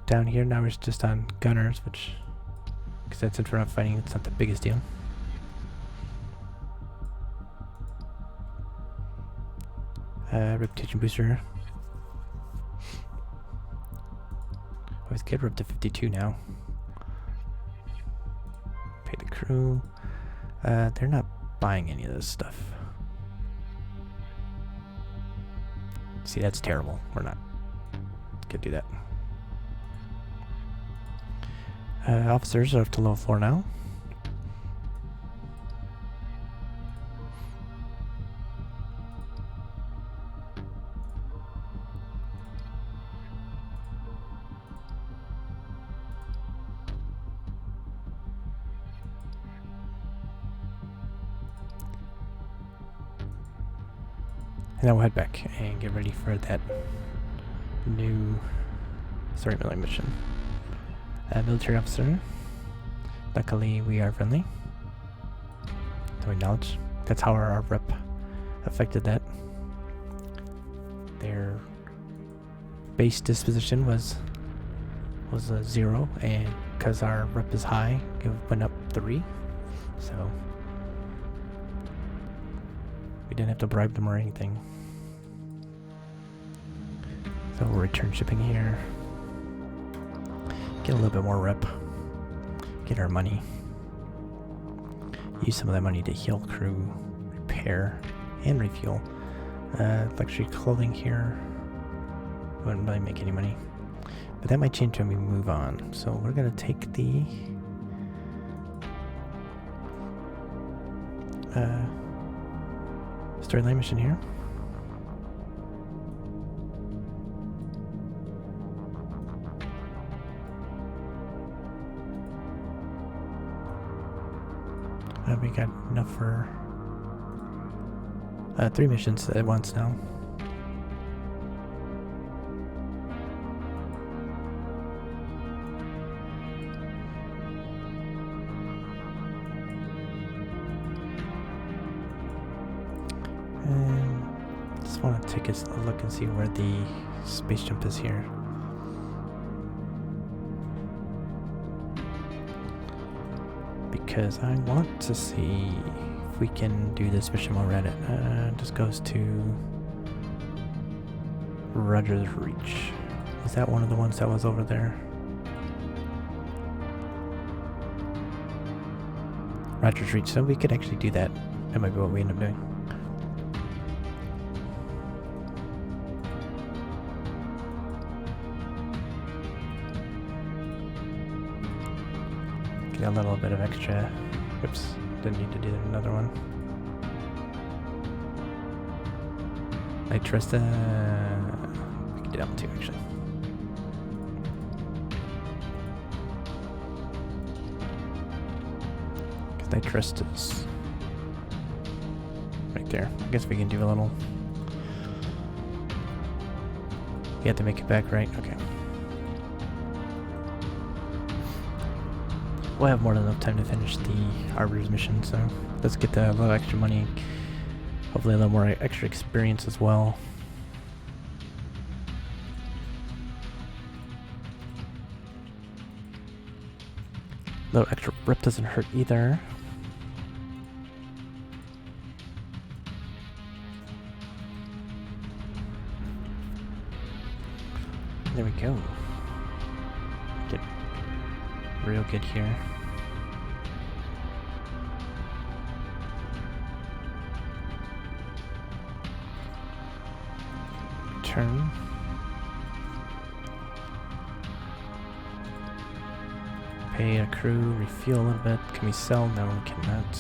down here. Now we're just on gunners, which, because that's in front of fighting, it's not the biggest deal. Reputation booster. Always good. We're up to 52 now. Pay the crew. They're not buying any of this stuff. See, that's terrible. We're not gonna do that. Officers are up to level 4 now. And now we'll head back and get ready for that new story mission. Military officer. Luckily, we are friendly. So we acknowledge. That's how our rep affected that. Their base disposition was a 0, and because our rep is high, it went up 3. So we didn't have to bribe them or anything. So we'll return shipping here. Get a little bit more rep. Get our money. Use some of that money to heal crew, repair, and refuel. Luxury clothing here. Wouldn't really make any money. But that might change when we move on. So we're going to take the storyline mission here. We got enough for 3 missions at once now. And just want to take a look and see where the space jump is here. Because I want to see if we can do this mission while we're at it. Just goes to Rogers Reach. Is that one of the ones that was over there? Rogers Reach. So we could actually do that. That might be what we end up doing. got a little bit of extra. Oops, didn't need to do another one. I trust we can do that one too, actually. Because I trust is right there. I guess we can do a little. You have to make it back, right? Okay. We'll have more than enough time to finish the Arbiter's mission, so let's get a little extra money. Hopefully a little more extra experience as well. A little extra rip doesn't hurt either. There we go. Get real good here. Turn. Pay a crew, refuel a little bit. Can we sell? No, we cannot.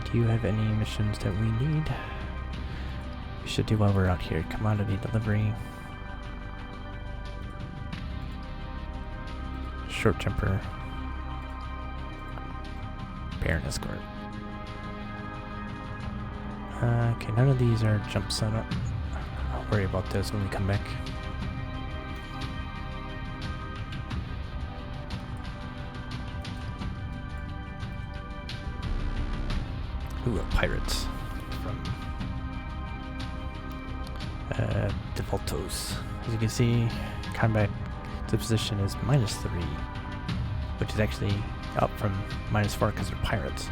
Do you have any missions that we need? We should do while we're out here. Commodity delivery. Short jumper. Baron escort. Okay, none of these are jump setup. I'll worry about those when we come back. Ooh, pirates from Defaultos. As you can see, combat disposition is -3, which is actually up from -4 because they're pirates.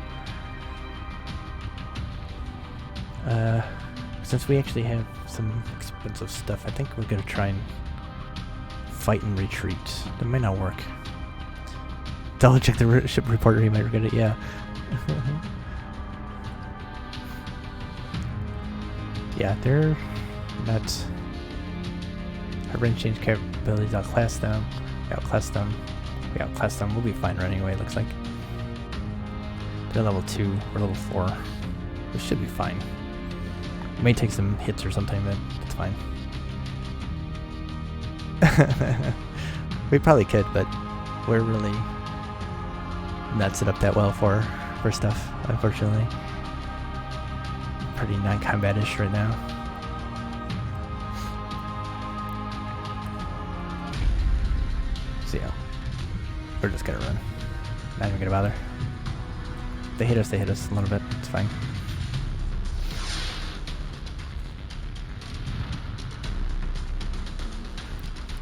Since we actually have some expensive stuff, I think we're gonna try and fight and retreat. That might not work. Double check the ship reporter, he might regret it, yeah. Yeah, they're not. Our range change capabilities, outclass them. We outclass them. We outclass them. We'll be fine right anyway, looks like. They're level 2, we're level 4. We should be fine. We may take some hits or something, but it's fine. We probably could, but we're really not set up that well for stuff, unfortunately. Pretty non-combat-ish right now. So yeah, we're just gonna run. Not even gonna bother. If they hit us a little bit. It's fine.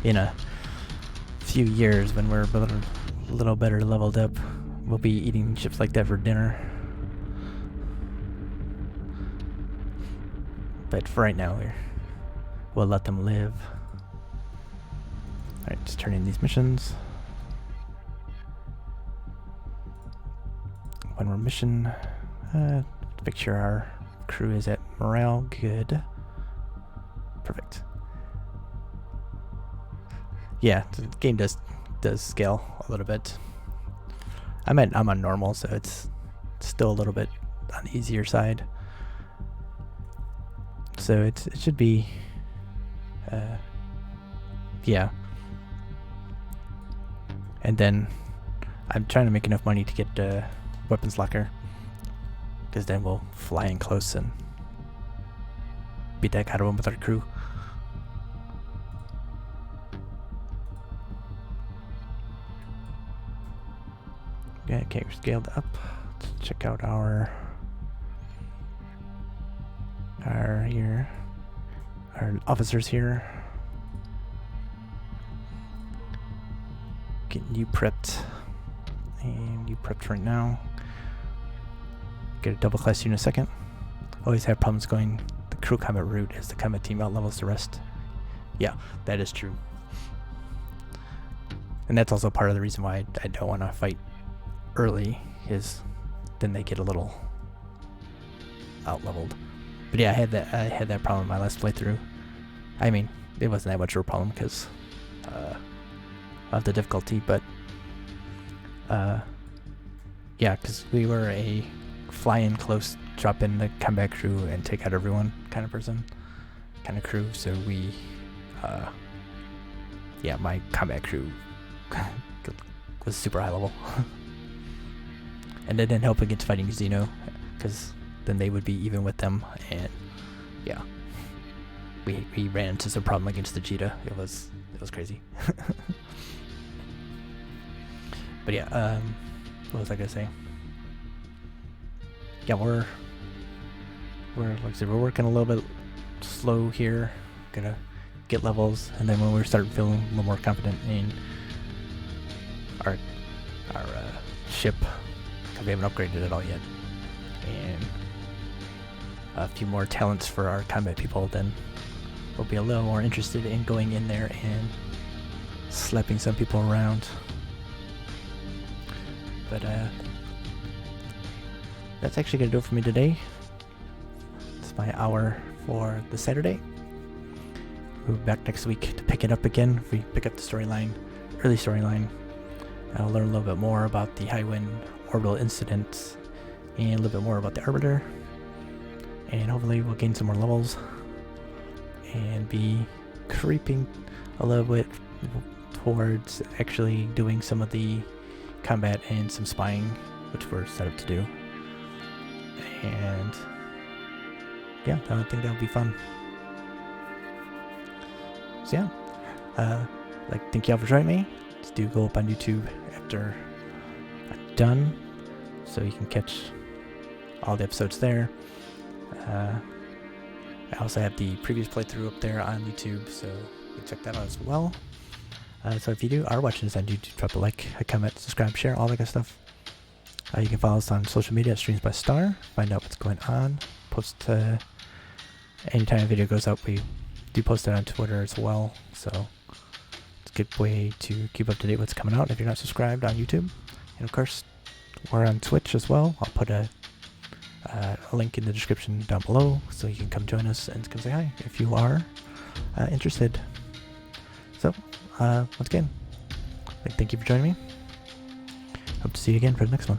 In a few years, when we're a little better leveled up, we'll be eating ships like that for dinner. But for right now, we'll let them live. Alright, just turn in these missions. One more mission. Make sure our crew is at morale. Good. Perfect. Yeah, the game does scale a little bit. I'm on normal, so it's still a little bit on the easier side. So it should be, yeah. And then I'm trying to make enough money to get a weapons locker, because then we'll fly in close and beat that out of them with our crew. Yeah, okay, we're scaled up. Let's check out our officers here. Getting you prepped. And you prepped right now. Get a double class you in a second. Always have problems going the crew combat route as the combat team outlevels the rest. Yeah, that is true. And that's also part of the reason why I don't want to fight early, is then they get a little out-leveled. But yeah, I had that problem in my last playthrough. I mean, it wasn't that much of a problem because of the difficulty, but Yeah, because we were a fly in close, drop in the combat crew and take out everyone kind of person, kind of crew. So we, yeah, my combat crew was super high level. And it didn't help against fighting Xeno, because then they would be even with them, and yeah, we ran into some problem against the Vegeta. It was crazy. But yeah, what was I gonna say? Yeah, we're like I said, we're working a little bit slow here. Gonna get levels, and then when we start feeling a little more confident in our ship, because we haven't upgraded it all yet, and a few more talents for our combat people, then we'll be a little more interested in going in there and slapping some people around. But that's actually gonna do it for me today. It's my hour for the Saturday. We'll be back next week to pick it up again. We pick up the storyline, early storyline. I'll learn a little bit more about the High Wind orbital incidents and a little bit more about the Arbiter. And hopefully we'll gain some more levels and be creeping a little bit towards actually doing some of the combat and some spying, which we're set up to do. And yeah, I think that would be fun. So yeah, thank y'all for joining me. Just do go up on YouTube after I'm done, so you can catch all the episodes there. I also have the previous playthrough up there on YouTube, so you can check that out as well. So if you are watching this on YouTube, drop a like, a comment, subscribe, share, all that good stuff. You can follow us on social media at Streams by Star, find out what's going on. Post anytime a video goes up, we do post it on Twitter as well, so it's a good way to keep up to date what's coming out if you're not subscribed on YouTube. And of course, we're on Twitch as well. I'll put a link in the description down below, so you can come join us and come say hi if you are interested. So, once again, thank you for joining me. Hope to see you again for the next one.